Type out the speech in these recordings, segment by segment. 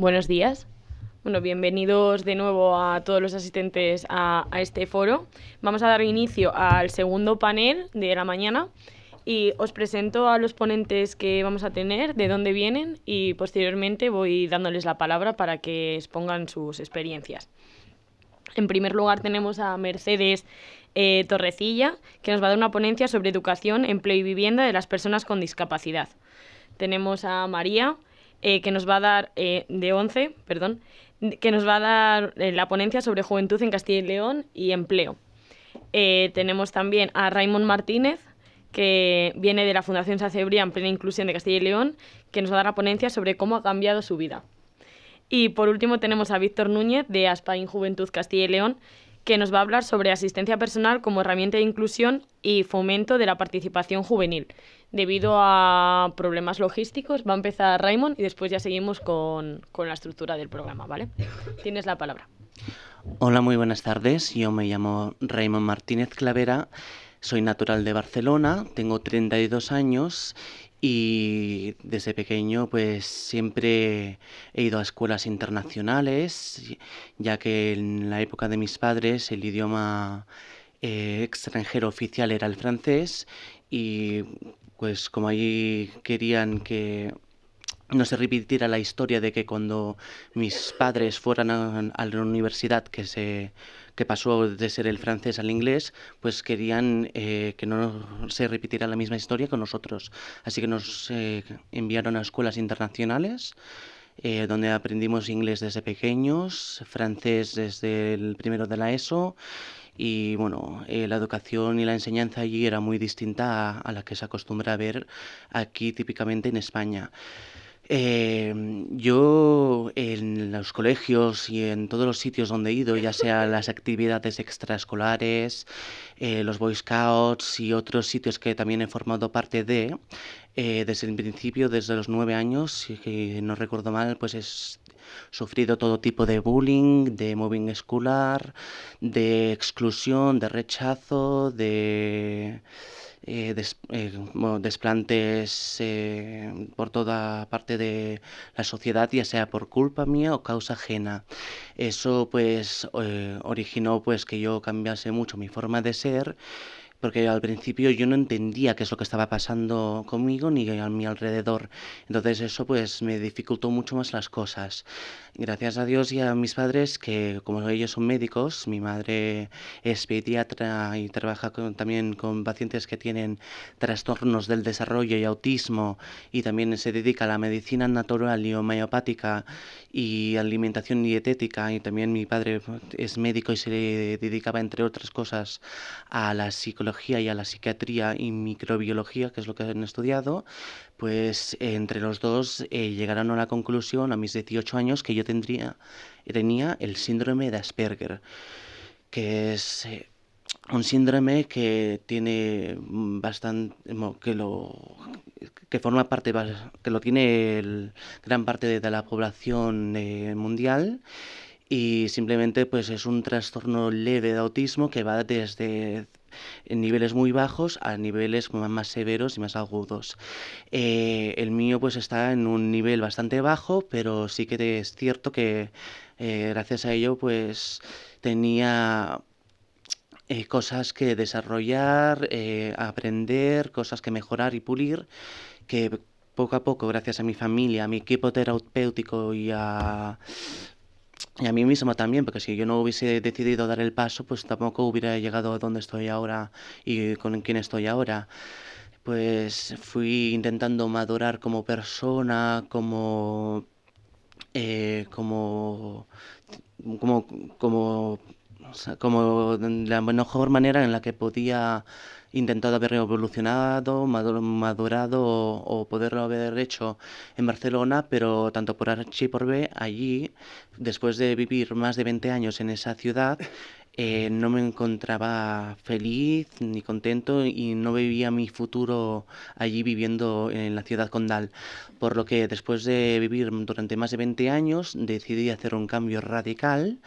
Buenos días. Bueno, bienvenidos de nuevo a todos los asistentes a este foro. Vamos a dar inicio al segundo panel de la mañana y os presento a los ponentes que vamos a tener, de dónde vienen y posteriormente voy dándoles la palabra para que expongan sus experiencias. En primer lugar tenemos a Mercedes Torrecilla, que nos va a dar una ponencia sobre educación, empleo y vivienda de las personas con discapacidad. Tenemos a María, que nos va a dar, de 11, perdón, que nos va a dar la ponencia sobre juventud en Castilla y León y empleo. Tenemos también a Raymond Martínez, que viene de la Fundación Sacebrián en Plena Inclusión de Castilla y León, que nos va a dar la ponencia sobre cómo ha cambiado su vida. Y por último tenemos a Víctor Núñez, de Aspain Juventud Castilla y León, que nos va a hablar sobre asistencia personal como herramienta de inclusión y fomento de la participación juvenil. Debido a problemas logísticos, va a empezar Raymond y después ya seguimos con la estructura del programa, ¿vale? Tienes la palabra. Hola, muy buenas tardes. Yo me llamo Raymond Martínez Clavera, soy natural de Barcelona, tengo 32 años y desde pequeño pues siempre he ido a escuelas internacionales, ya que en la época de mis padres el idioma extranjero oficial era el francés y pues como ahí querían que no se repitiera la historia de que cuando mis padres fueran a la universidad que pasó de ser el francés al inglés, pues querían que no se repitiera la misma historia con nosotros. Así que nos enviaron a escuelas internacionales donde aprendimos inglés desde pequeños, francés desde el primero de la ESO y bueno, la educación y la enseñanza allí era muy distinta a la que se acostumbra a ver aquí típicamente en España. Yo en los colegios y en todos los sitios donde he ido, ya sea las actividades extraescolares, los Boy Scouts y otros sitios que también he formado parte de, desde el principio, desde los 9 años, si no recuerdo mal, pues he sufrido todo tipo de bullying, de mobbing escolar, de exclusión, de rechazo, de desplantes por toda parte de la sociedad, ya sea por culpa mía o causa ajena. Eso pues originó pues que yo cambiase mucho mi forma de ser, porque al principio yo no entendía qué es lo que estaba pasando conmigo ni a mi alrededor. Entonces eso pues me dificultó mucho más las cosas. Gracias a Dios y a mis padres, que como ellos son médicos, mi madre es pediatra y trabaja también con pacientes que tienen trastornos del desarrollo y autismo, y también se dedica a la medicina natural y homeopática y alimentación dietética, y también mi padre es médico y se dedicaba entre otras cosas a la psicología y a la psiquiatría y microbiología, que es lo que han estudiado. Pues entre los dos llegaron a la conclusión a mis 18 años que yo tenía el síndrome de Asperger, que es un síndrome que tiene bastante, que forma parte, que lo tiene gran parte de la población mundial, y simplemente pues es un trastorno leve de autismo que va desde en niveles muy bajos a niveles más severos y más agudos. El mío pues está en un nivel bastante bajo, pero sí que es cierto que gracias a ello pues tenía cosas que desarrollar, aprender, cosas que mejorar y pulir, que poco a poco, gracias a mi familia, a mi equipo terapéutico y a mí mismo también, porque si yo no hubiese decidido dar el paso, pues tampoco hubiera llegado a donde estoy ahora y con quién estoy ahora. Pues fui intentando madurar como persona, eh, como, como, como, como de la mejor manera en la que podía intentado haber evolucionado, madurado o poderlo haber hecho en Barcelona, pero tanto por H y por B, allí, después de vivir más de 20 años en esa ciudad, no me encontraba feliz ni contento y no veía mi futuro allí viviendo en la ciudad condal. Por lo que después de vivir durante más de 20 años decidí hacer un cambio radical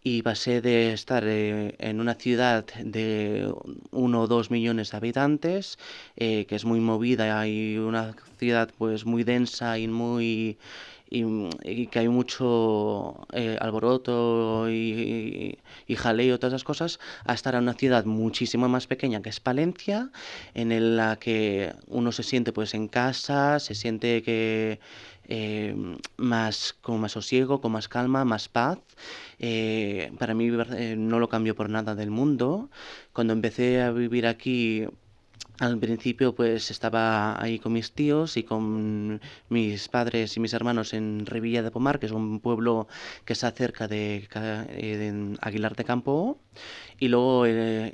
y pasé de estar en una ciudad de 1 o 2 millones de habitantes, que es muy movida y una ciudad pues muy densa y que hay mucho alboroto y jaleo, todas esas cosas, a estar en una ciudad muchísimo más pequeña que es Palencia, la que uno se siente pues en casa, se siente que con más sosiego, con más calma, más paz. Para mí no lo cambio por nada del mundo. Cuando empecé a vivir aquí, al principio pues estaba ahí con mis tíos y con mis padres y mis hermanos en Revilla de Pomar, que es un pueblo que está cerca de Aguilar de Campo. Y luego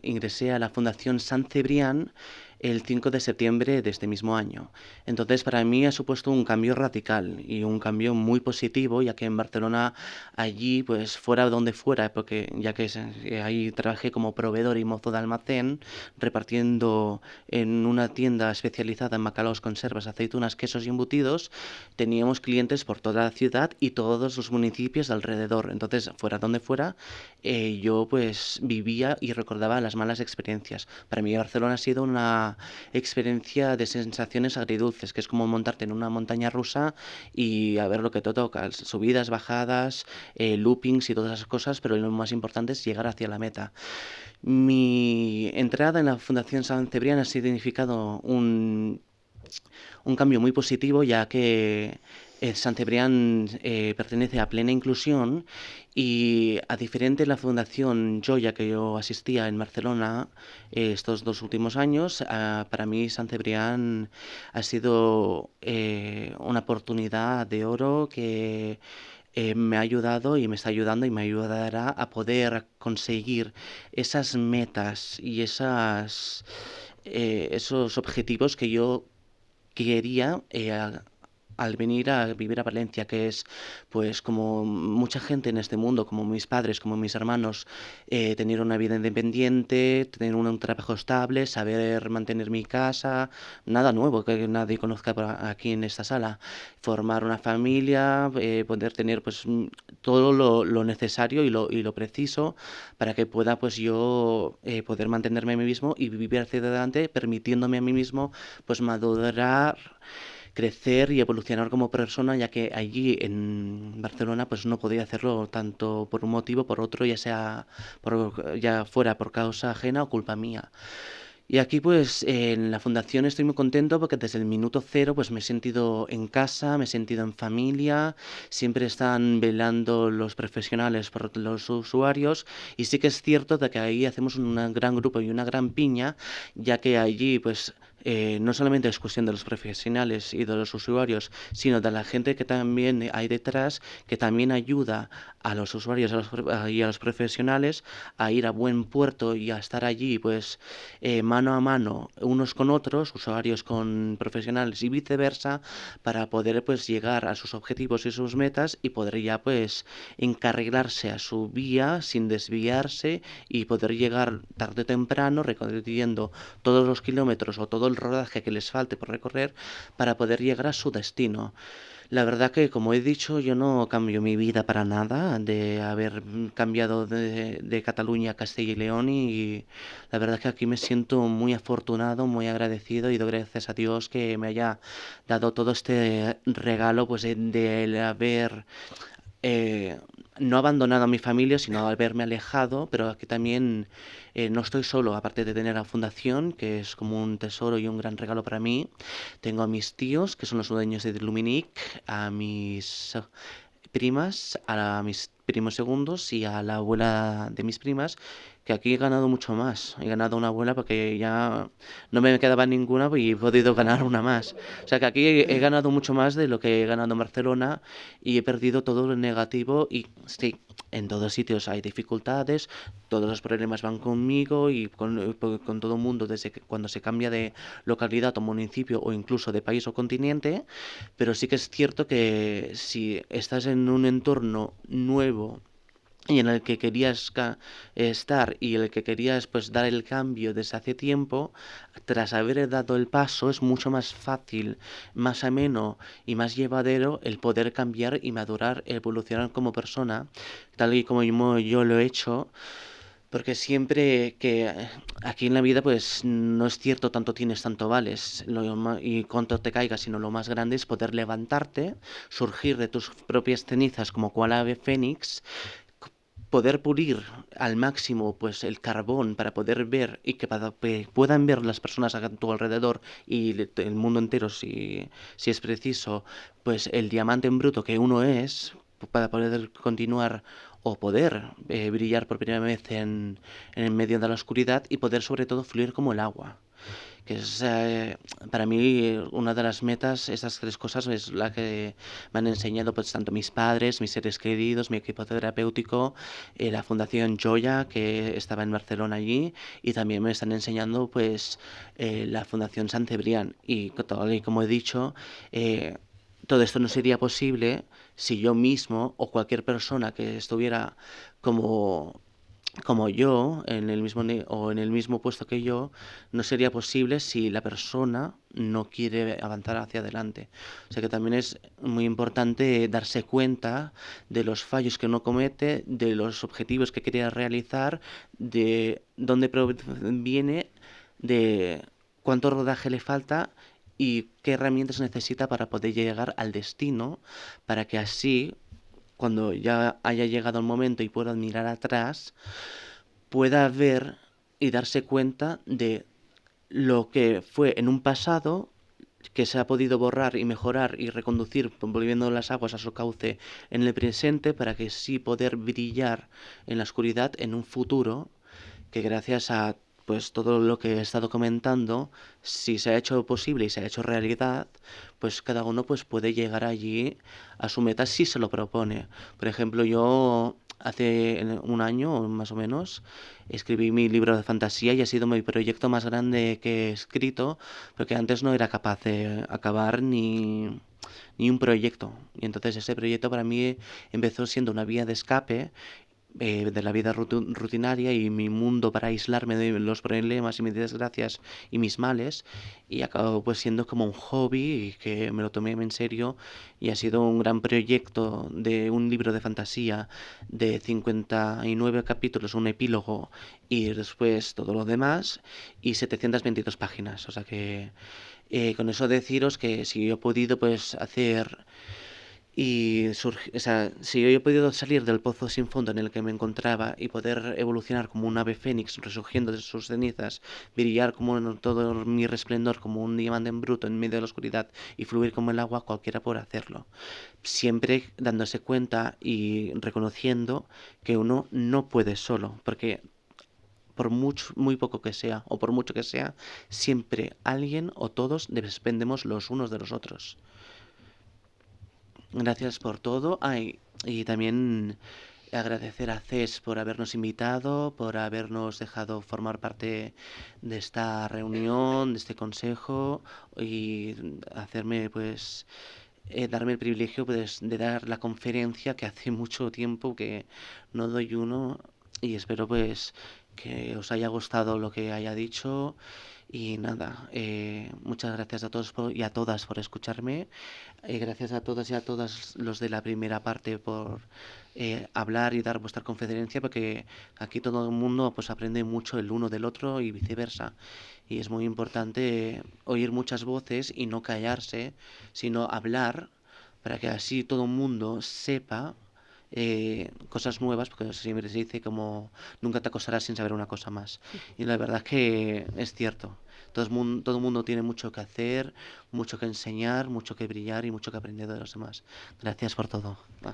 ingresé a la Fundación San Cebrián el 5 de septiembre de este mismo año. Entonces, para mí ha supuesto un cambio radical y un cambio muy positivo, ya que en Barcelona, allí, pues fuera donde fuera, porque ya que ahí trabajé como proveedor y mozo de almacén, repartiendo en una tienda especializada en bacalaos, conservas, aceitunas, quesos y embutidos, teníamos clientes por toda la ciudad y todos los municipios de alrededor. Entonces, fuera donde fuera, yo pues vivía y recordaba las malas experiencias. Para mí Barcelona ha sido una experiencia de sensaciones agridulces, que es como montarte en una montaña rusa y a ver lo que te toca, subidas, bajadas, loopings y todas esas cosas, pero lo más importante es llegar hacia la meta. Mi entrada en la Fundación San Cebrián ha significado un cambio muy positivo, ya que San Cebrián pertenece a Plena Inclusión y a diferente de la Fundación Joya que yo asistía en Barcelona estos 2 últimos años, para mí San Cebrián ha sido una oportunidad de oro que me ha ayudado y me está ayudando y me ayudará a poder conseguir esas metas y esos objetivos que yo quería al venir a vivir a Valencia, que es, pues como mucha gente en este mundo, como mis padres, como mis hermanos, tener una vida independiente, tener un trabajo estable, saber mantener mi casa, nada nuevo que nadie conozca aquí en esta sala, formar una familia, poder tener pues todo lo necesario y lo preciso para que pueda pues yo poder mantenerme a mí mismo y vivir hacia adelante, permitiéndome a mí mismo pues madurar, crecer y evolucionar como persona, ya que allí en Barcelona pues no podía hacerlo tanto por un motivo, por otro, ya fuera por causa ajena o culpa mía. Y aquí pues en la fundación estoy muy contento porque desde el minuto cero pues me he sentido en casa, me he sentido en familia, siempre están velando los profesionales por los usuarios y sí que es cierto de que ahí hacemos un gran grupo y una gran piña, ya que allí pues no solamente es cuestión de los profesionales y de los usuarios, sino de la gente que también hay detrás, que también ayuda a los usuarios y a los profesionales a ir a buen puerto y a estar allí pues mano a mano unos con otros, usuarios con profesionales y viceversa, para poder pues llegar a sus objetivos y sus metas y poder ya pues encarrilarse a su vía sin desviarse y poder llegar tarde o temprano recorriendo todos los kilómetros o todo el rodaje que les falte por recorrer para poder llegar a su destino. La verdad que, como he dicho, yo no cambio mi vida para nada de haber cambiado de Cataluña a Castilla y León y la verdad que aquí me siento muy afortunado, muy agradecido y doy gracias a Dios que me haya dado todo este regalo pues de haber eh, no abandonado a mi familia, sino haberme alejado, pero aquí también no estoy solo, aparte de tener la fundación, que es como un tesoro y un gran regalo para mí, tengo a mis tíos, que son los dueños de Luminic, a mis primas, a mis primos segundos y a la abuela de mis primas, que aquí he ganado mucho más. He ganado una abuela porque ya no me quedaba ninguna y he podido ganar una más. O sea que aquí he ganado mucho más de lo que he ganado en Barcelona y he perdido todo lo negativo y sí, en todos sitios hay dificultades, todos los problemas van conmigo y con todo el mundo desde cuando se cambia de localidad o municipio o incluso de país o continente, pero sí que es cierto que si estás en un entorno nuevo y en el que querías estar y en el que querías pues dar el cambio desde hace tiempo, tras haber dado el paso es mucho más fácil, más ameno y más llevadero el poder cambiar y madurar, evolucionar como persona, tal y como yo lo he hecho. Porque siempre que aquí en la vida pues no es cierto tanto tienes, tanto vales y cuánto te caigas, sino lo más grande es poder levantarte, surgir de tus propias cenizas como cual ave fénix, poder pulir al máximo pues el carbón para poder ver y que puedan ver las personas a tu alrededor y el mundo entero si es preciso pues el diamante en bruto que uno es para poder continuar o poder brillar por primera vez en medio de la oscuridad y poder sobre todo fluir como el agua que es para mí una de las metas, esas tres cosas es la que me han enseñado pues tanto mis padres, mis seres queridos, mi equipo terapéutico, la Fundación Joya que estaba en Barcelona allí y también me están enseñando pues la Fundación San Cebrián y tal y como he dicho todo esto no sería posible si yo mismo o cualquier persona que estuviera como yo o en el mismo puesto que yo no sería posible si la persona no quiere avanzar hacia adelante. O sea que también es muy importante darse cuenta de los fallos que uno comete, de los objetivos que quiere realizar, de dónde viene, de cuánto rodaje le falta y qué herramientas necesita para poder llegar al destino, para que así cuando ya haya llegado el momento y pueda mirar atrás, pueda ver y darse cuenta de lo que fue en un pasado que se ha podido borrar y mejorar y reconducir volviendo las aguas a su cauce en el presente para que sí poder brillar en la oscuridad en un futuro que gracias a pues todo lo que he estado comentando, si se ha hecho posible y se ha hecho realidad, pues cada uno pues puede llegar allí a su meta si se lo propone. Por ejemplo, yo hace un año más o menos escribí mi libro de fantasía y ha sido mi proyecto más grande que he escrito, porque antes no era capaz de acabar ni un proyecto. Y entonces ese proyecto para mí empezó siendo una vía de escape de la vida rutinaria y mi mundo para aislarme de los problemas y mis desgracias y mis males y acabó pues siendo como un hobby y que me lo tomé en serio y ha sido un gran proyecto de un libro de fantasía de 59 capítulos, un epílogo y después todo lo demás y 722 páginas, o sea que con eso deciros que si yo he podido pues hacer o sea, si yo he podido salir del pozo sin fondo en el que me encontraba y poder evolucionar como un ave fénix resurgiendo de sus cenizas, brillar como en todo mi resplendor como un diamante en bruto en medio de la oscuridad y fluir como el agua, cualquiera puede hacerlo. Siempre dándose cuenta y reconociendo que uno no puede solo, porque por mucho, muy poco que sea o por mucho que sea, siempre alguien o todos dependemos los unos de los otros. Gracias por todo. Ay, y también agradecer a CES por habernos invitado, por habernos dejado formar parte de esta reunión, de este consejo y hacerme pues darme el privilegio pues, de dar la conferencia que hace mucho tiempo que no doy uno y espero pues que os haya gustado lo que haya dicho y nada, muchas gracias a todos y a todas por escucharme. Gracias a todas y a todos los de la primera parte por hablar y dar vuestra conferencia, porque aquí todo el mundo pues aprende mucho el uno del otro y viceversa. Y es muy importante oír muchas voces y no callarse, sino hablar para que así todo el mundo sepa cosas nuevas, porque siempre se dice como nunca te acostarás sin saber una cosa más. Y la verdad es que es cierto. Todo el mundo tiene mucho que hacer, mucho que enseñar, mucho que brillar y mucho que aprender de los demás. Gracias por todo. Va.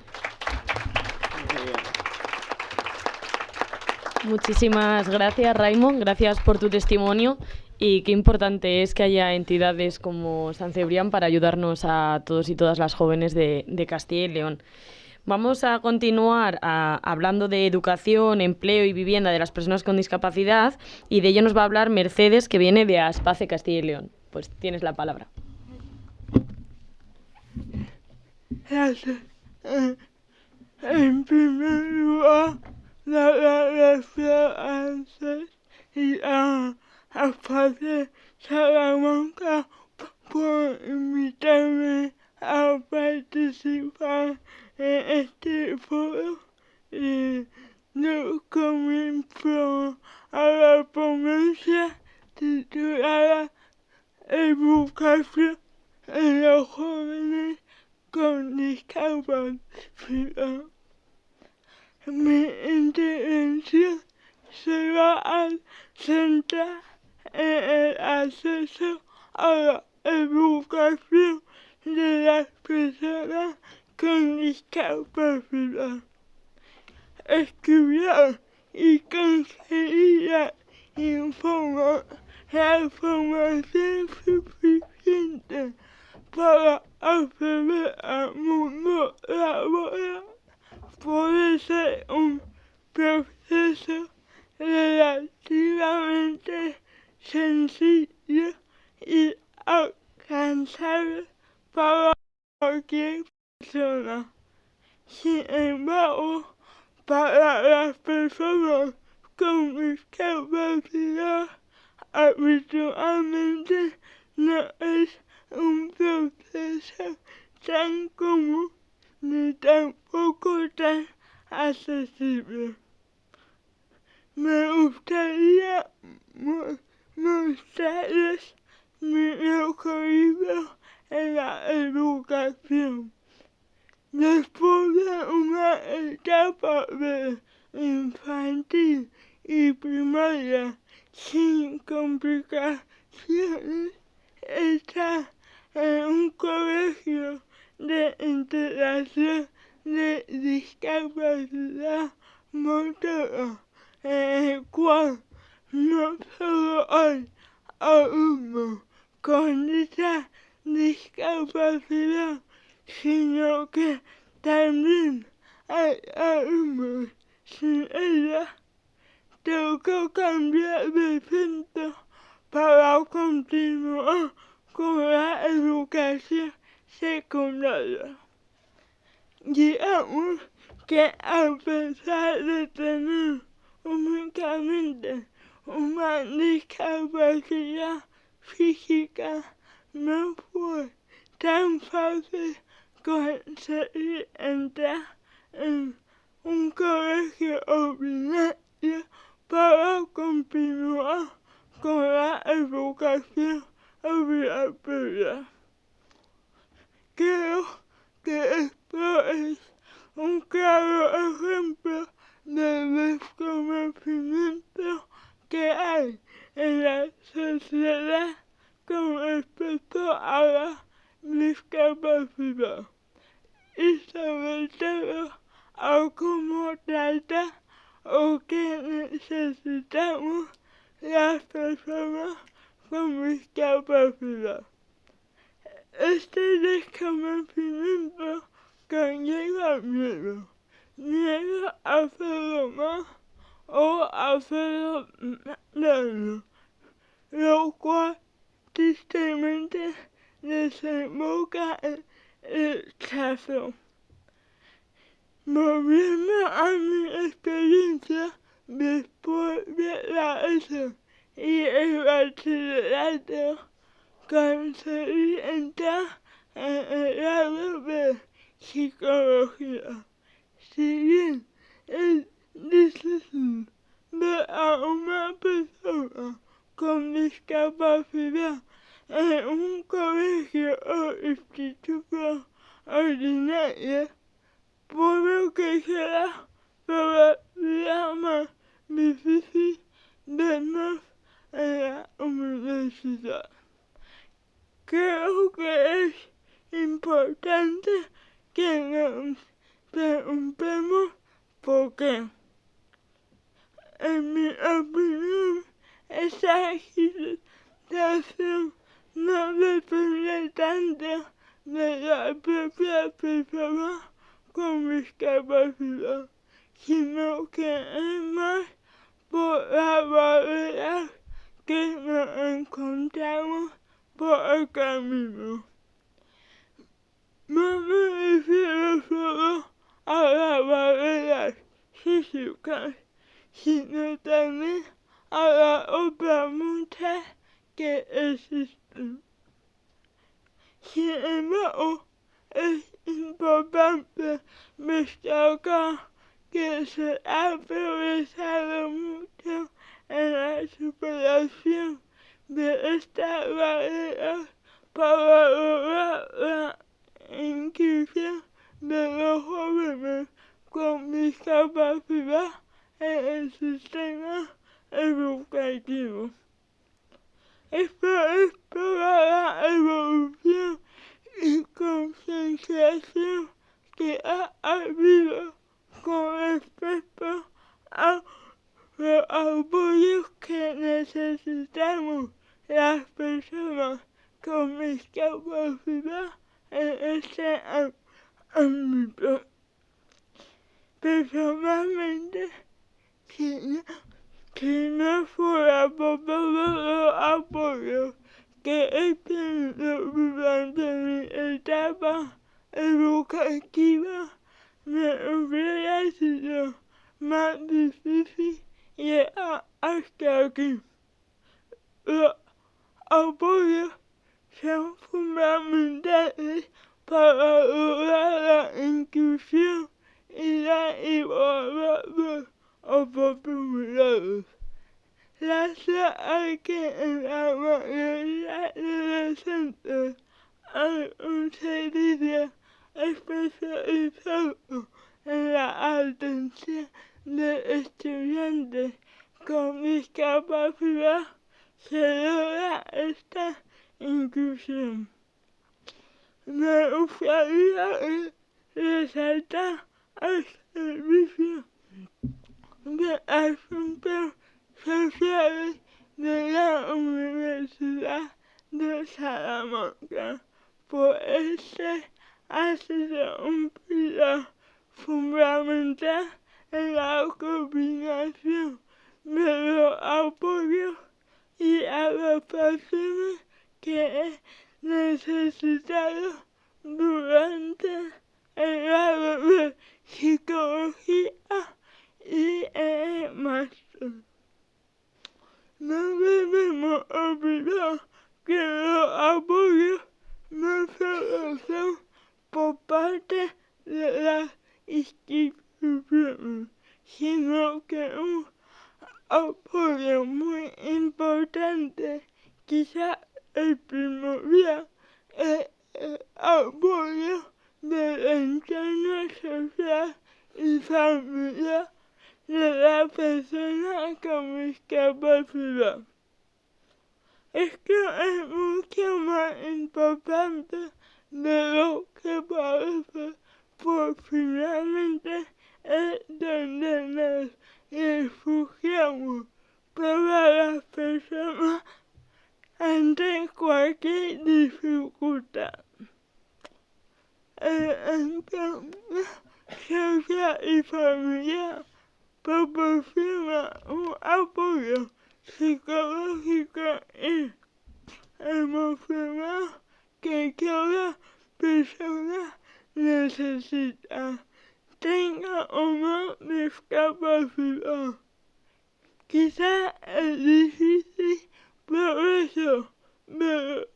Muchísimas gracias, Raimon. Gracias por tu testimonio y qué importante es que haya entidades como San Cebrián para ayudarnos a todos y todas las jóvenes de Castilla y León. Vamos a continuar hablando de educación, empleo y vivienda de las personas con discapacidad y de ello nos va a hablar Mercedes, que viene de Aspace Castilla y León. Pues tienes la palabra. Gracias. En primer lugar, dar las gracias a ANSES y a Aspace Salamanca por invitarme a participar en este foro y no comienzo a la ponencia titulada Educación en los jóvenes con discapacidad. Mi intervención se va a centrar en el acceso a la educación de las personas con discapacidad. Estudiar y conseguir la información suficiente para acceder al mundo laboral puede ser un proceso relativamente sencillo y alcanzable para cualquier persona. Sin embargo, para las personas con discapacidad habitualmente no es un proceso tan común ni tampoco tan accesible. Me gustaría mostrarles mi recorrido en la educación. Después de una etapa de infantil y primaria sin complicaciones, está en un colegio de integración de discapacidad motora, en el cual no solo hay alumnos con dicha discapacidad, sino que también hay alumnos sin ella. Tengo que cambiar de centro para continuar con la educación secundaria. Digamos que a pesar de tener únicamente una discapacidad física, no fue tan fácil conseguir entrar en un colegio ordinario para continuar con la educación obligatoria. Creo que esto es un claro ejemplo del desconocimiento que hay en la sociedad con respecto a la discapacidad y sobre todo a cómo tratar o qué necesitamos las personas con discapacidad. Este desconocimiento conlleva miedo a hacerlo más o a hacerlo menos, lo cual tristemente desemboca en rechazo. Volviendo a mi experiencia después de la ESO y el bachillerato, conseguí entrar en el grado de psicología. Si bien es difícil ver a una persona con discapacidad en un colegio o instituto ordinario, puedo que sea todavía más difícil vernos en la universidad. Creo que es importante que nos preguntemos por qué. En mi opinión, esa situación no depende tanto de la propia persona con discapacidad, sino que es más por la barrera que nos encontramos por el camino. No me refiero solo a las barreras físicas, sino también a las otras muchas que existen. Sin embargo, es importante destacar que que se ha progresado mucho en la superación de estas barreras para lograr la inclusión de los jóvenes con discapacidad en el sistema educativo. Esto es toda la evolución y concienciación que ha habido con respecto a los apoyos que necesitamos las personas con discapacidad en este ámbito. Personalmente, si no fuera por todos los apoyos que he tenido durante mi etapa educativa, me hubiera sido más difícil llegar hasta aquí. Los apoyos son fundamentales para lograr la inclusión y la igualdad de oportunidades. Gracias a que en la mayoría de los centros hay un servicio especializado en la atención de estudiantes con discapacidad, se logra esta inclusión. Me gustaría resaltar el servicio de asuntos sociales de la Universidad de Salamanca, pues este ha sido un pilar fundamental en la coordinación de los apoyos y adaptaciones que he necesitado durante el grado de psicología y el máster. No debemos olvidar que los apoyos no solo son por parte de las instituciones, sino que un apoyo muy importante, quizá el primordial, es el apoyo del entorno social y familiar de la persona con discapacidad. Esto es mucho más importante de lo que parece, pues finalmente es donde nos refugiamos todas las personas ante cualquier dificultad. El entorno social y familiar proporciona un apoyo psicológico y emocional que toda persona necesita, tenga o no discapacidad. Quizá el difícil progreso del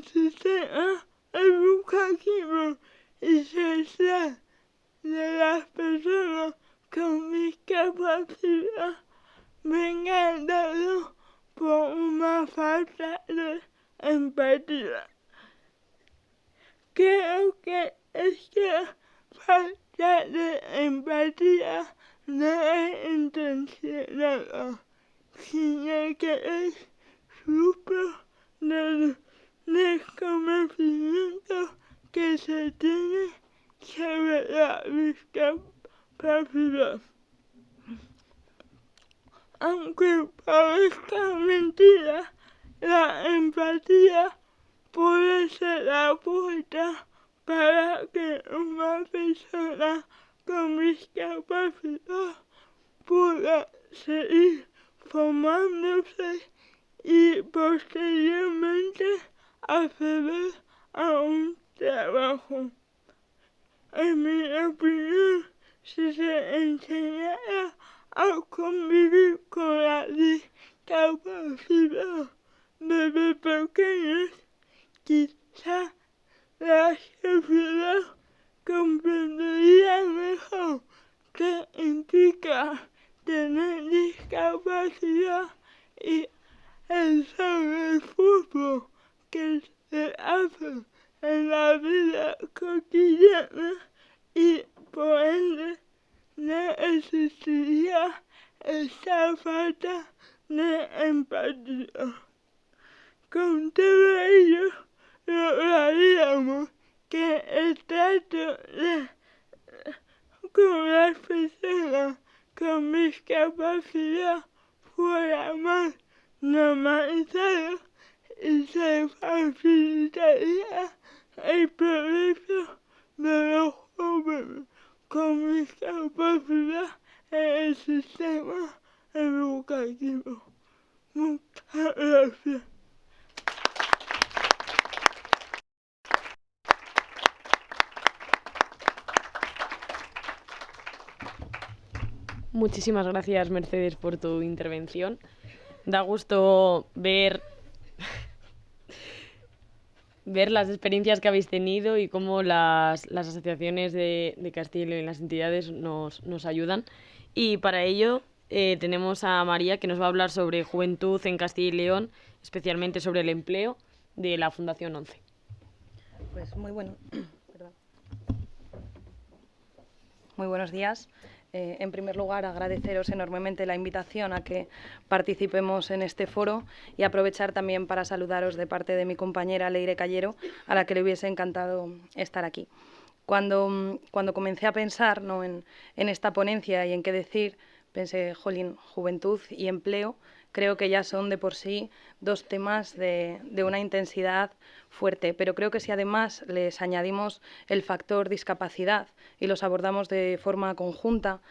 sistema educativo y social de las personas con discapacidad venga dado por una falta de empatía. Creo que esta falta de empatía no es intencionada, sino que es fruto del desconocimiento que se tiene sobre la discapacidad. Aunque parezca mentira, la empatía puede ser la puerta para que una persona con discapacidad pueda seguir formándose y posteriormente acceder a un trabajo. En mi opinión, si se enseñara a convivir con la discapacidad desde pequeños, quizá la sociedad comprendería mejor qué implica tener discapacidad y el sobreesfuerzo que se hace en la vida cotidiana y por ende no existiría esa falta de empatía. Con todo ello lograríamos que el trato con las personas con discapacidad fuera más normalizado y se facilitaría el progreso de los jóvenes con discapacidad en el sistema educativo. Muchas gracias. Muchísimas gracias, Mercedes, por tu intervención. Da gusto ver las experiencias que habéis tenido y cómo las asociaciones de Castilla y León y las entidades nos ayudan. Y para ello tenemos a María, que nos va a hablar sobre juventud en Castilla y León, especialmente sobre el empleo de la Fundación 11. Pues muy buenos días. En primer lugar, agradeceros enormemente la invitación a que participemos en este foro y aprovechar también para saludaros de parte de mi compañera Leire Callero, a la que le hubiese encantado estar aquí. Cuando comencé a pensar, ¿no?, en esta ponencia y en qué decir, pensé, jolín, juventud y empleo, creo que ya son de por sí dos temas de una intensidad fuerte, pero creo que si además les añadimos el factor discapacidad y los abordamos de forma conjunta,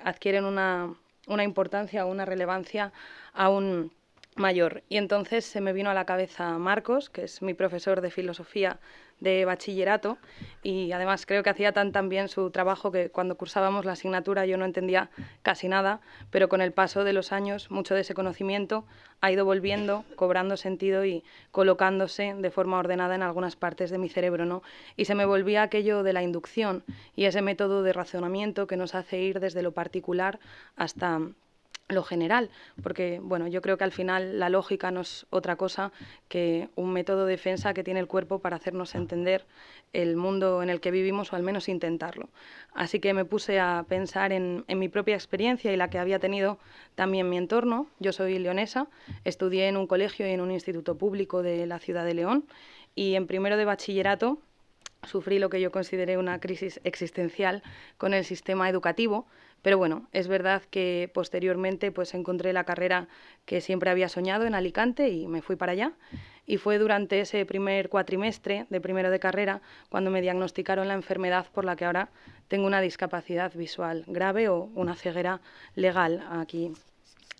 adquieren una importancia, una relevancia aún mayor. Y entonces se me vino a la cabeza Marcos, que es mi profesor de filosofía de bachillerato, y además creo que hacía tan bien su trabajo que cuando cursábamos la asignatura yo no entendía casi nada, pero con el paso de los años mucho de ese conocimiento ha ido volviendo, cobrando sentido y colocándose de forma ordenada en algunas partes de mi cerebro, ¿no? Y se me volvía aquello de la inducción y ese método de razonamiento que nos hace ir desde lo particular hasta lo general, porque bueno, yo creo que al final la lógica no es otra cosa que un método de defensa que tiene el cuerpo para hacernos entender el mundo en el que vivimos, o al menos intentarlo. Así que me puse a pensar en mi propia experiencia y la que había tenido también mi entorno. Yo soy leonesa, estudié en un colegio y en un instituto público de la ciudad de León, y en primero de bachillerato sufrí lo que yo consideré una crisis existencial con el sistema educativo. Pero bueno, es verdad que posteriormente pues encontré la carrera que siempre había soñado en Alicante y me fui para allá. Y fue durante ese primer cuatrimestre de primero de carrera cuando me diagnosticaron la enfermedad por la que ahora tengo una discapacidad visual grave o una ceguera legal aquí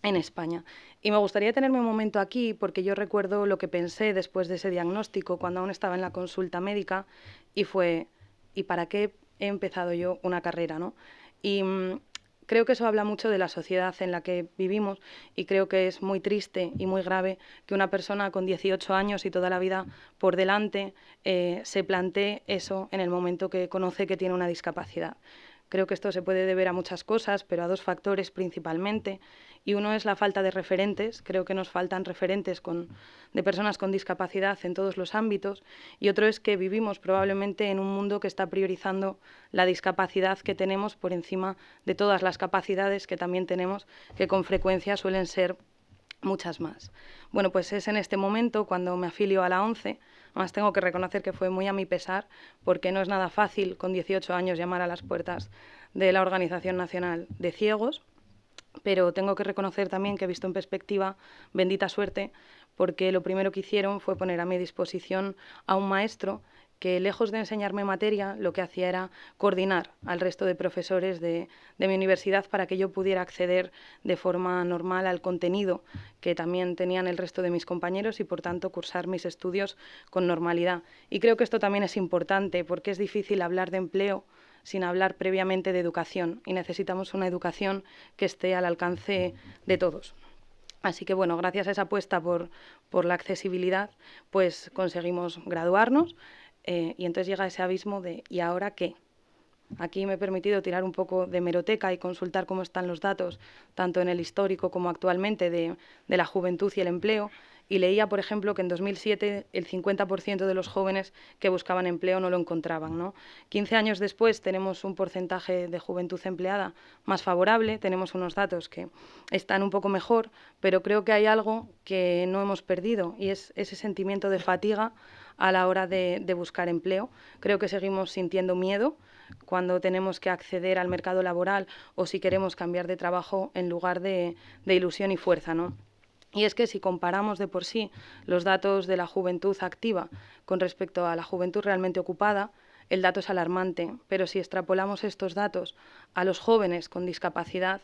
en España. Y me gustaría tenerme un momento aquí porque yo recuerdo lo que pensé después de ese diagnóstico cuando aún estaba en la consulta médica y fue, ¿y para qué he empezado yo una carrera, no? Y creo que eso habla mucho de la sociedad en la que vivimos y creo que es muy triste y muy grave que una persona con 18 años y toda la vida por delante se plantee eso en el momento que conoce que tiene una discapacidad. Creo que esto se puede deber a muchas cosas, pero a dos factores principalmente. Y uno es la falta de referentes. Creo que nos faltan referentes de personas con discapacidad en todos los ámbitos. Y otro es que vivimos probablemente en un mundo que está priorizando la discapacidad que tenemos por encima de todas las capacidades que también tenemos, que con frecuencia suelen ser muchas más. Bueno, pues es en este momento cuando me afilio a la 11, además tengo que reconocer que fue muy a mi pesar, porque no es nada fácil con 18 años llamar a las puertas de la Organización Nacional de Ciegos, pero tengo que reconocer también que he visto en perspectiva bendita suerte, porque lo primero que hicieron fue poner a mi disposición a un maestro que, lejos de enseñarme materia, lo que hacía era coordinar al resto de profesores de mi universidad para que yo pudiera acceder de forma normal al contenido que también tenían el resto de mis compañeros y, por tanto, cursar mis estudios con normalidad. Y creo que esto también es importante porque es difícil hablar de empleo sin hablar previamente de educación y necesitamos una educación que esté al alcance de todos. Así que, bueno, gracias a esa apuesta por la accesibilidad, pues conseguimos graduarnos. y entonces llega ese abismo de ¿y ahora qué? Aquí me he permitido tirar un poco de hemeroteca y consultar cómo están los datos, tanto en el histórico como actualmente, de la juventud y el empleo. Y leía, por ejemplo, que en 2007 el 50% de los jóvenes que buscaban empleo no lo encontraban, ¿no? 15 años después tenemos un porcentaje de juventud empleada más favorable, tenemos unos datos que están un poco mejor, pero creo que hay algo que no hemos perdido y es ese sentimiento de fatiga a la hora de buscar empleo. Creo que seguimos sintiendo miedo cuando tenemos que acceder al mercado laboral o si queremos cambiar de trabajo en lugar de ilusión y fuerza, ¿no? Y es que si comparamos de por sí los datos de la juventud activa con respecto a la juventud realmente ocupada, el dato es alarmante, pero si extrapolamos estos datos a los jóvenes con discapacidad,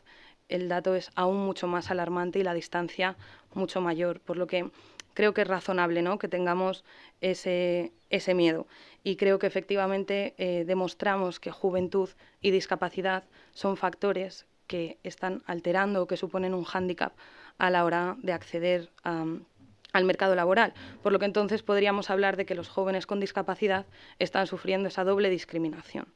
el dato es aún mucho más alarmante y la distancia mucho mayor, por lo que creo que es razonable, ¿no?, que tengamos ese miedo. Y creo que efectivamente demostramos que juventud y discapacidad son factores que están alterando o que suponen un hándicap a la hora de acceder al mercado laboral, por lo que entonces podríamos hablar de que los jóvenes con discapacidad están sufriendo esa doble discriminación.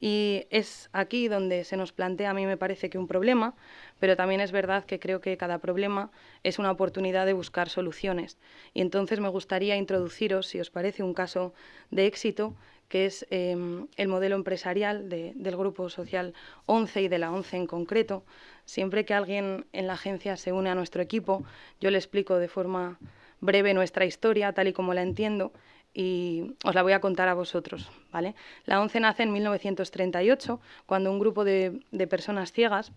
Y es aquí donde se nos plantea, a mí me parece, que un problema, pero también es verdad que creo que cada problema es una oportunidad de buscar soluciones. Y entonces me gustaría introduciros, si os parece, un caso de éxito, que es el modelo empresarial del Grupo Social 11 y de la 11 en concreto. Siempre que alguien en la agencia se une a nuestro equipo, yo le explico de forma breve nuestra historia, tal y como la entiendo, y os la voy a contar a vosotros, ¿vale? La 11 nace en 1938, cuando un grupo de personas ciegas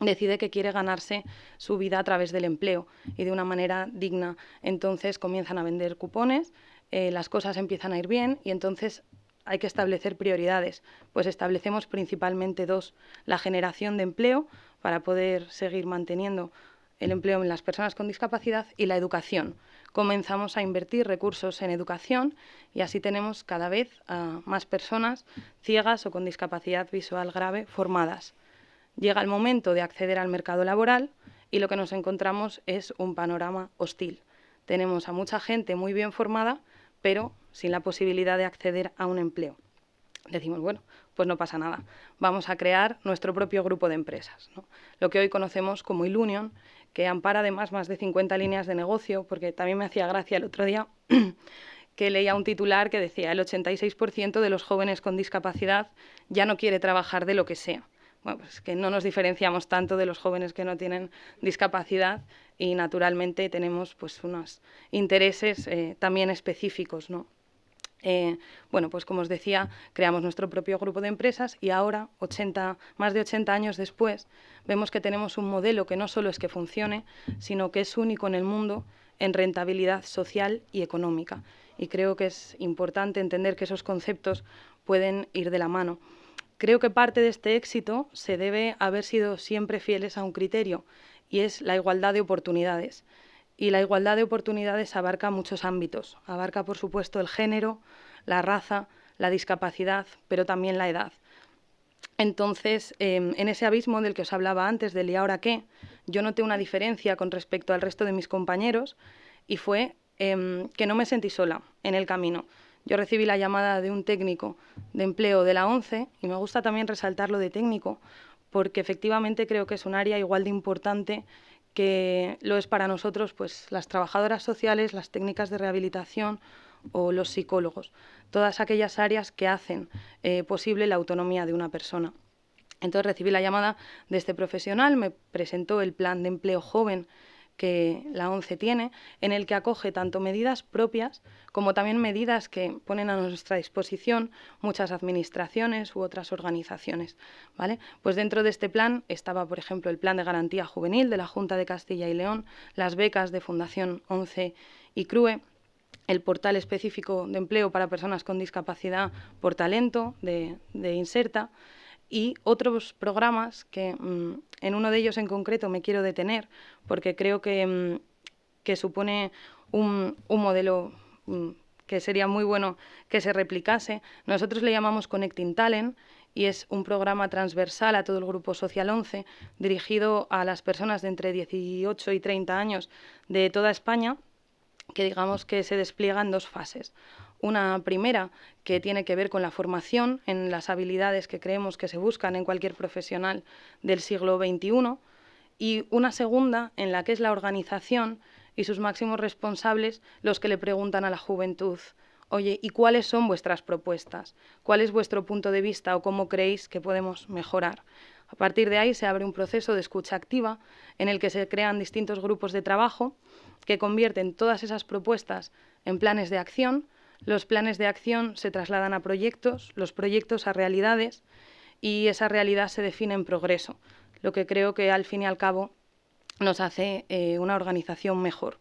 decide que quiere ganarse su vida a través del empleo y de una manera digna. Entonces comienzan a vender cupones, las cosas empiezan a ir bien y entonces hay que establecer prioridades. Pues establecemos principalmente dos: la generación de empleo para poder seguir manteniendo el empleo en las personas con discapacidad y la educación. Comenzamos a invertir recursos en educación y así tenemos cada vez a más personas ciegas o con discapacidad visual grave formadas. Llega el momento de acceder al mercado laboral y lo que nos encontramos es un panorama hostil. Tenemos a mucha gente muy bien formada, pero sin la posibilidad de acceder a un empleo. Decimos, bueno, pues no pasa nada, vamos a crear nuestro propio grupo de empresas, ¿no? Lo que hoy conocemos como Ilunion, que ampara además más de 50 líneas de negocio, porque también me hacía gracia el otro día que leía un titular que decía el 86% de los jóvenes con discapacidad ya no quiere trabajar de lo que sea. Bueno, pues que no nos diferenciamos tanto de los jóvenes que no tienen discapacidad y naturalmente tenemos pues unos intereses también específicos, ¿no? Bueno, pues como os decía, creamos nuestro propio grupo de empresas y ahora, más de 80 años después, vemos que tenemos un modelo que no solo es que funcione, sino que es único en el mundo en rentabilidad social y económica. Y creo que es importante entender que esos conceptos pueden ir de la mano. Creo que parte de este éxito se debe a haber sido siempre fieles a un criterio, y es la igualdad de oportunidades. Y la igualdad de oportunidades abarca muchos ámbitos. Abarca, por supuesto, el género, la raza, la discapacidad, pero también la edad. Entonces, en ese abismo del que os hablaba antes, del ¿y ahora qué?, yo noté una diferencia con respecto al resto de mis compañeros y fue que no me sentí sola en el camino. Yo recibí la llamada de un técnico de empleo de la 11 y me gusta también resaltar lo de técnico porque efectivamente creo que es un área igual de importante que lo es para nosotros pues las trabajadoras sociales, las técnicas de rehabilitación o los psicólogos, todas aquellas áreas que hacen posible la autonomía de una persona. Entonces recibí la llamada de este profesional, me presentó el plan de empleo joven que la 11 tiene, en el que acoge tanto medidas propias como también medidas que ponen a nuestra disposición muchas administraciones u otras organizaciones, ¿vale? Pues dentro de este plan estaba, por ejemplo, el Plan de Garantía Juvenil de la Junta de Castilla y León, las becas de Fundación 11 y CRUE, el portal específico de empleo para personas con discapacidad por talento de Inserta, y otros programas que en uno de ellos en concreto me quiero detener porque creo que supone un modelo que sería muy bueno que se replicase. Nosotros le llamamos Connecting Talent y es un programa transversal a todo el Grupo Social 11 dirigido a las personas de entre 18 y 30 años de toda España, que digamos que se despliega en dos fases. Una primera, que tiene que ver con la formación en las habilidades que creemos que se buscan en cualquier profesional del siglo XXI, y una segunda, en la que es la organización y sus máximos responsables los que le preguntan a la juventud: oye, ¿y cuáles son vuestras propuestas? ¿Cuál es vuestro punto de vista o cómo creéis que podemos mejorar? A partir de ahí se abre un proceso de escucha activa en el que se crean distintos grupos de trabajo que convierten todas esas propuestas en planes de acción. Los planes de acción se trasladan a proyectos, los proyectos a realidades, y esa realidad se define en progreso, lo que creo que al fin y al cabo nos hace una organización mejor.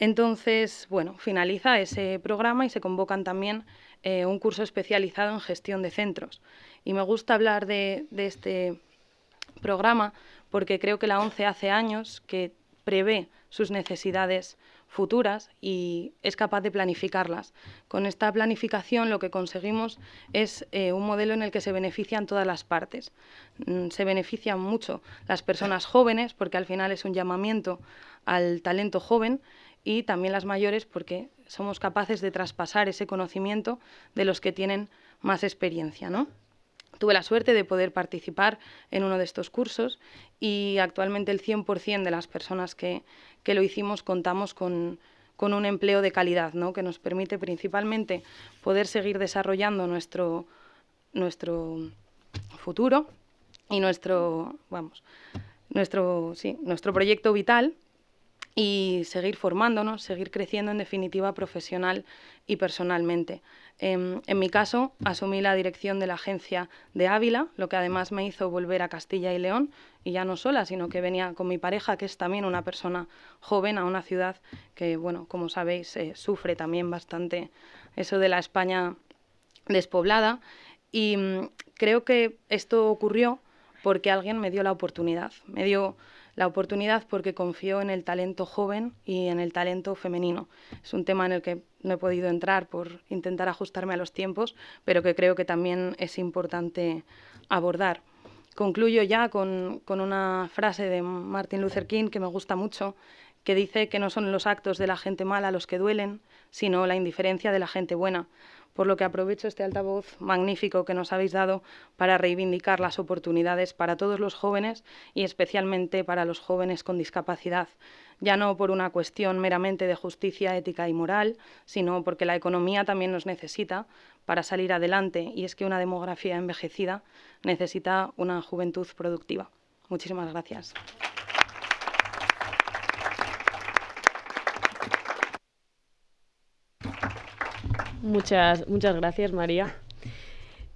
Entonces, bueno, finaliza ese programa y se convocan también un curso especializado en gestión de centros. Y me gusta hablar de este programa porque creo que la ONCE hace años que prevé sus necesidades futuras y es capaz de planificarlas. Con esta planificación lo que conseguimos es un modelo en el que se benefician todas las partes. Se benefician mucho las personas jóvenes, porque al final es un llamamiento al talento joven, y también las mayores, porque somos capaces de traspasar ese conocimiento de los que tienen más experiencia, ¿no? Tuve la suerte de poder participar en uno de estos cursos y actualmente el 100% de las personas que lo hicimos contamos con un empleo de calidad, ¿no? Que nos permite principalmente poder seguir desarrollando nuestro futuro y nuestro proyecto vital, y seguir formándonos, seguir creciendo en definitiva profesional y personalmente. En mi caso, asumí la dirección de la agencia de Ávila, lo que además me hizo volver a Castilla y León, y ya no sola, sino que venía con mi pareja, que es también una persona joven, a una ciudad que, bueno, como sabéis, sufre también bastante eso de la España despoblada, y creo que esto ocurrió porque alguien me dio la oportunidad. Me dio la oportunidad porque confió en el talento joven y en el talento femenino. Es un tema en el que no he podido entrar por intentar ajustarme a los tiempos, pero que creo que también es importante abordar. Concluyo ya con una frase de Martin Luther King que me gusta mucho, que dice que no son los actos de la gente mala los que duelen, sino la indiferencia de la gente buena. Por lo que aprovecho este altavoz magnífico que nos habéis dado para reivindicar las oportunidades para todos los jóvenes y especialmente para los jóvenes con discapacidad, ya no por una cuestión meramente de justicia ética y moral, sino porque la economía también nos necesita para salir adelante, y es que una demografía envejecida necesita una juventud productiva. Muchísimas gracias. Muchas gracias, María.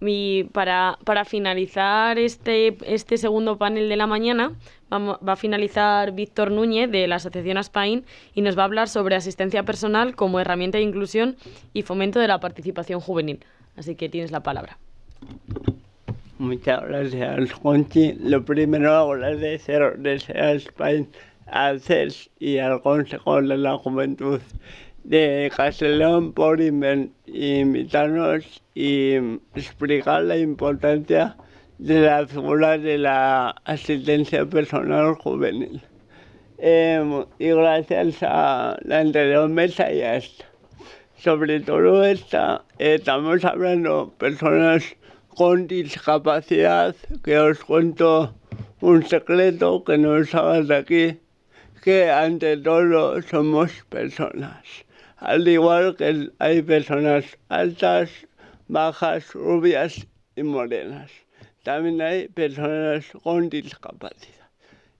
Y para finalizar este segundo panel de la mañana, va a finalizar Víctor Núñez, de la Asociación Aspain, y nos va a hablar sobre asistencia personal como herramienta de inclusión y fomento de la participación juvenil. Así que tienes la palabra. Muchas gracias, Conchi. Lo primero, agradecer desde Aspain al CES y al Consejo de la Juventud de Castellón por invitarnos y explicar la importancia de la figura de la asistencia personal juvenil. Y gracias a la anterior mesa y a esta. Sobre todo esta, estamos hablando de personas con discapacidad, que os cuento un secreto que no salga de aquí, que ante todo somos personas. Al igual que hay personas altas, bajas, rubias y morenas, también hay personas con discapacidad.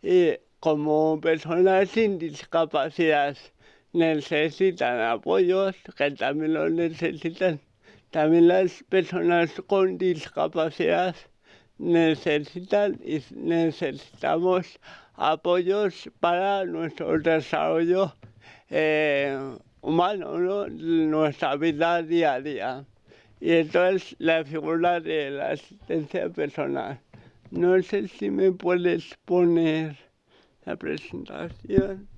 Y como personas sin discapacidad necesitan apoyos, que también lo necesitan, también las personas con discapacidad necesitan y necesitamos apoyos para nuestro desarrollo humano, ¿no? Nuestra vida día a día. Y entonces la figura de la asistencia personal. No sé si me puedes poner la presentación.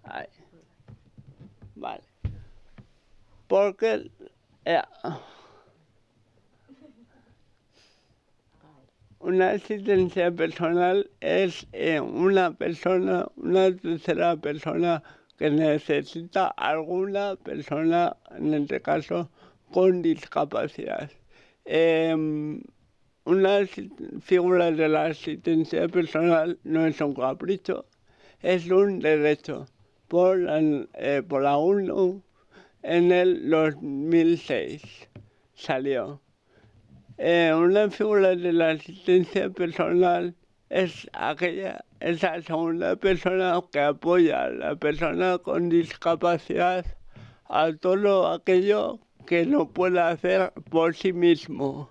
Ahí. Vale. Porque... una asistencia personal es una tercera persona que necesita alguna persona, en este caso, con discapacidad. Una figura de la asistencia personal no es un capricho, es un derecho por la ONU en el 2006 salió. Una figura de la asistencia personal es esa segunda persona que apoya a la persona con discapacidad a todo aquello que no puede hacer por sí mismo.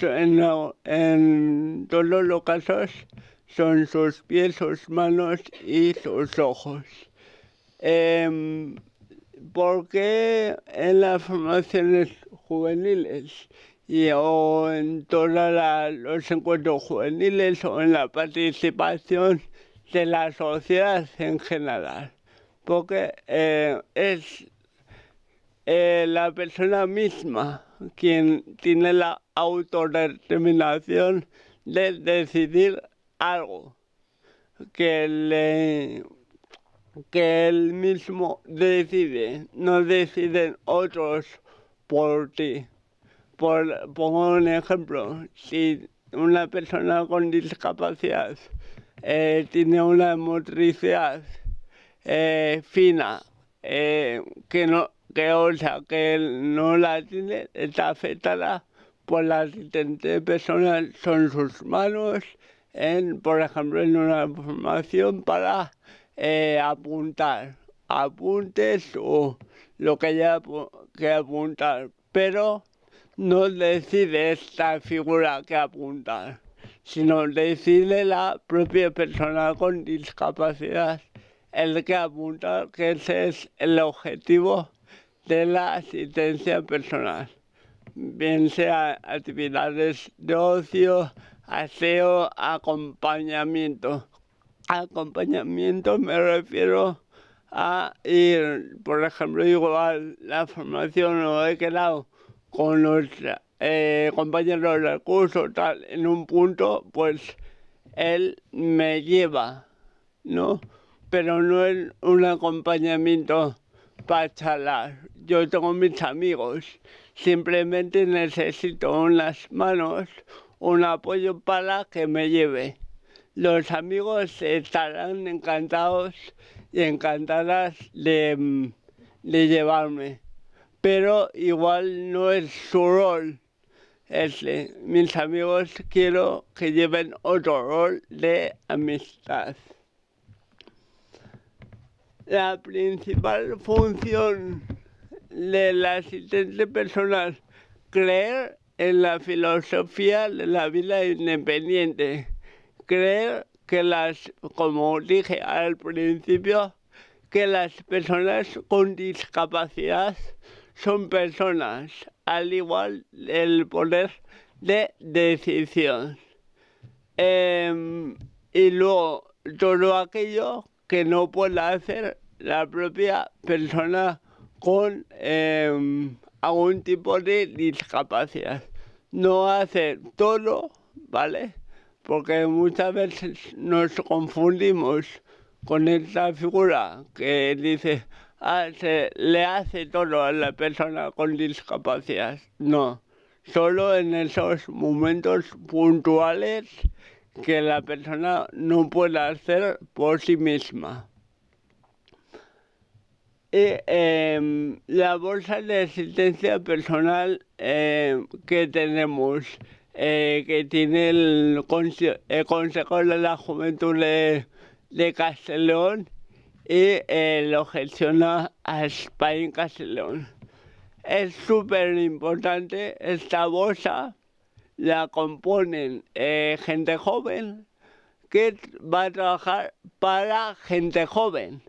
En todos los casos son sus pies, sus manos y sus ojos. ¿Por qué en las formaciones juveniles o en todos los encuentros juveniles o en la participación de la sociedad en general? Porque es la persona misma quien tiene la autodeterminación de decidir algo que él mismo decide, no deciden otros por ti. Pongo un ejemplo, si una persona con discapacidad tiene una motricidad fina, que no la tiene, está afectada por la asistencia personal, son sus manos, por ejemplo, en una formación para apuntar, apuntes o lo que haya que apuntar, pero no decide esta figura que apuntar, sino decide la propia persona con discapacidad el que apuntar, que ese es el objetivo de la asistencia personal. Bien sea actividades de ocio, aseo, acompañamiento. Acompañamiento me refiero a ir, por ejemplo, igual la formación o he quedado con los compañeros del curso tal en un punto, pues él me lleva, ¿no? Pero no es un acompañamiento para charlar. Yo tengo mis amigos, simplemente necesito unas manos, un apoyo para que me lleve. Los amigos estarán encantados y encantadas de llevarme, pero igual no es su rol ese. Mis amigos quiero que lleven otro rol de amistad. La principal función del asistente personal, creer en la filosofía de la vida independiente. Creer que como dije al principio, que las personas con discapacidad son personas, al igual el poder de decisión. Y luego todo aquello que no pueda hacer la propia persona con algún tipo de discapacidad. No hacer todo, ¿vale? Porque muchas veces nos confundimos con esta figura que dice, se le hace todo a la persona con discapacidad. No, solo en esos momentos puntuales que la persona no puede hacer por sí misma. Y la bolsa de asistencia personal que tenemos, que tiene el Consejo de la Juventud de Castellón y lo gestiona a Spain Castellón. Es súper importante esta bolsa, la componen gente joven que va a trabajar para gente joven.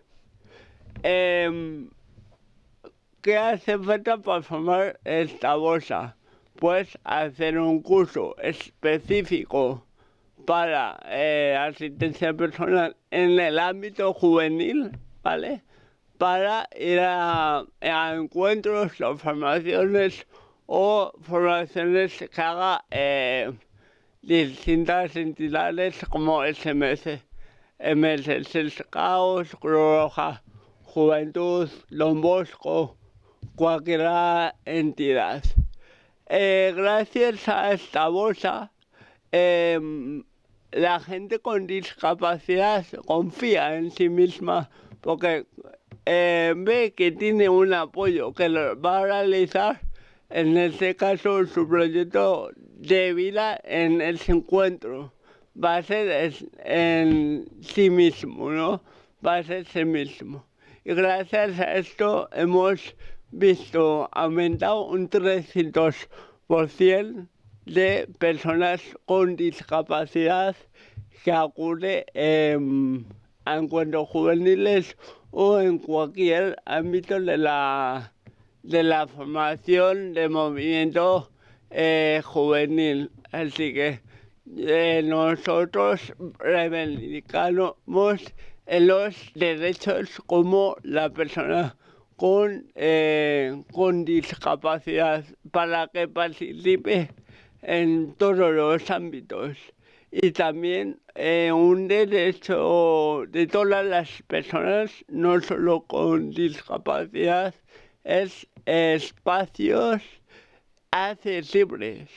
¿Qué hace falta para formar esta bolsa? Pues hacer un curso específico para asistencia personal en el ámbito juvenil, ¿vale? Para ir a encuentros o formaciones que haga distintas entidades como SMS, Scouts, Cruz Roja, Juventud, Don Bosco, cualquier entidad. Gracias a esta bolsa, la gente con discapacidad confía en sí misma porque ve que tiene un apoyo que lo va a realizar, en este caso su proyecto de vida en ese encuentro. Va a ser en sí mismo, ¿no? Va a ser sí mismo. Y gracias a esto hemos visto aumentado un 300% de personas con discapacidad que acude a encuentros juveniles o en cualquier ámbito de la formación de movimiento juvenil. Así que nosotros reivindicamos los derechos como la persona con discapacidad para que participe en todos los ámbitos. Y también un derecho de todas las personas, no solo con discapacidad, es espacios accesibles.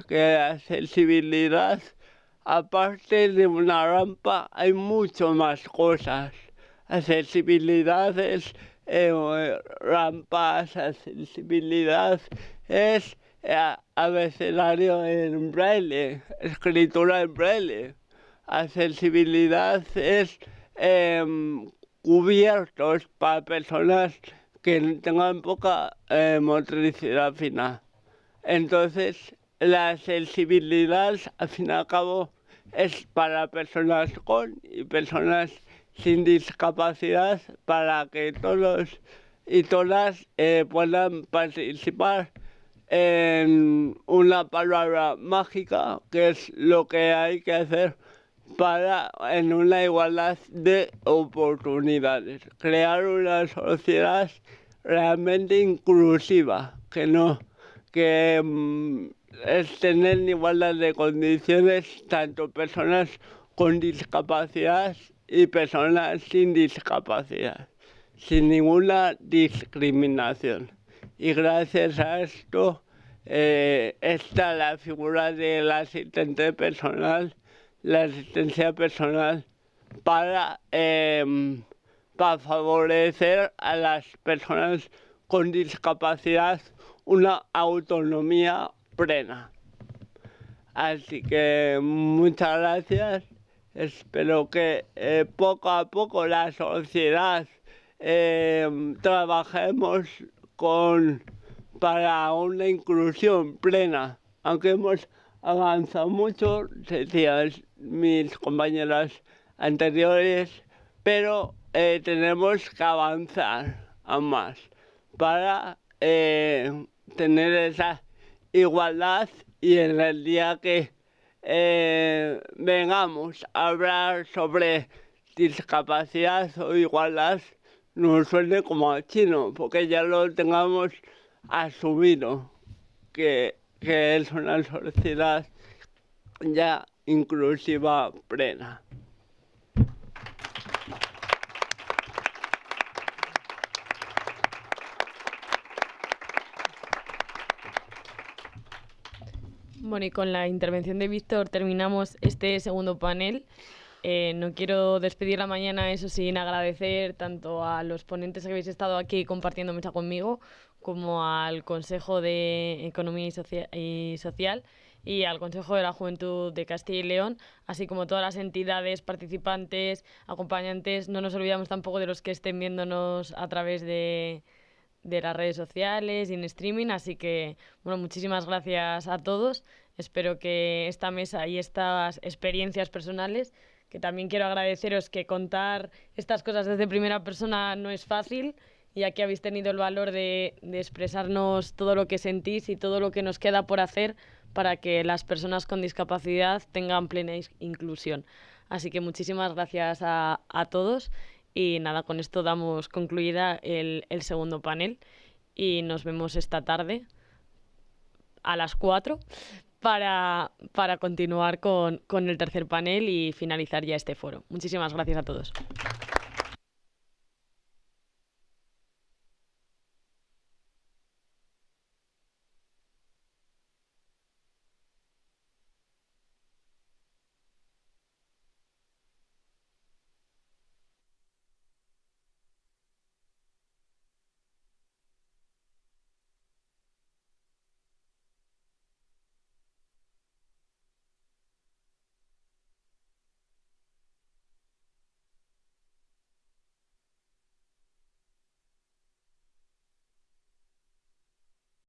Que accesibilidad, aparte de una rampa, hay mucho más cosas. Accesibilidad es rampas, accesibilidad es abecedario en braille, escritura en braille. Accesibilidad es cubiertos para personas que tengan poca motricidad fina. Entonces, la accesibilidad, al fin y al cabo, es para personas con y personas sin discapacidad, para que todos y todas puedan participar en una palabra mágica, que es lo que hay que hacer en una igualdad de oportunidades. Crear una sociedad realmente inclusiva, que es tener igualdad de condiciones tanto personas con discapacidad y personas sin discapacidad, sin ninguna discriminación. Y gracias a esto está la figura del asistente personal, la asistencia personal para favorecer a las personas con discapacidad una autonomía plena. Así que muchas gracias. Espero que poco a poco la sociedad trabajemos para una inclusión plena. Aunque hemos avanzado mucho, decían mis compañeras anteriores, pero tenemos que avanzar aún más para tener esa igualdad, y en el día que vengamos a hablar sobre discapacidad o igualdad, no suene como a chino, porque ya lo tengamos asumido, que es una sociedad ya inclusiva plena. Bueno, y con la intervención de Víctor terminamos este segundo panel. No quiero despedir la mañana, eso sin agradecer tanto a los ponentes que habéis estado aquí compartiendo mesa conmigo, como al Consejo de Economía y Social y al Consejo de la Juventud de Castilla y León, así como todas las entidades participantes, acompañantes. No nos olvidamos tampoco de los que estén viéndonos a través de las redes sociales y en streaming, así que bueno, muchísimas gracias a todos. Espero que esta mesa y estas experiencias personales, que también quiero agradeceros, que contar estas cosas desde primera persona no es fácil, y aquí habéis tenido el valor de expresarnos todo lo que sentís y todo lo que nos queda por hacer para que las personas con discapacidad tengan plena inclusión. Así que muchísimas gracias a todos. Y nada, con esto damos concluida el segundo panel y nos vemos esta tarde a las 4 para continuar con el tercer panel y finalizar ya este foro. Muchísimas gracias a todos.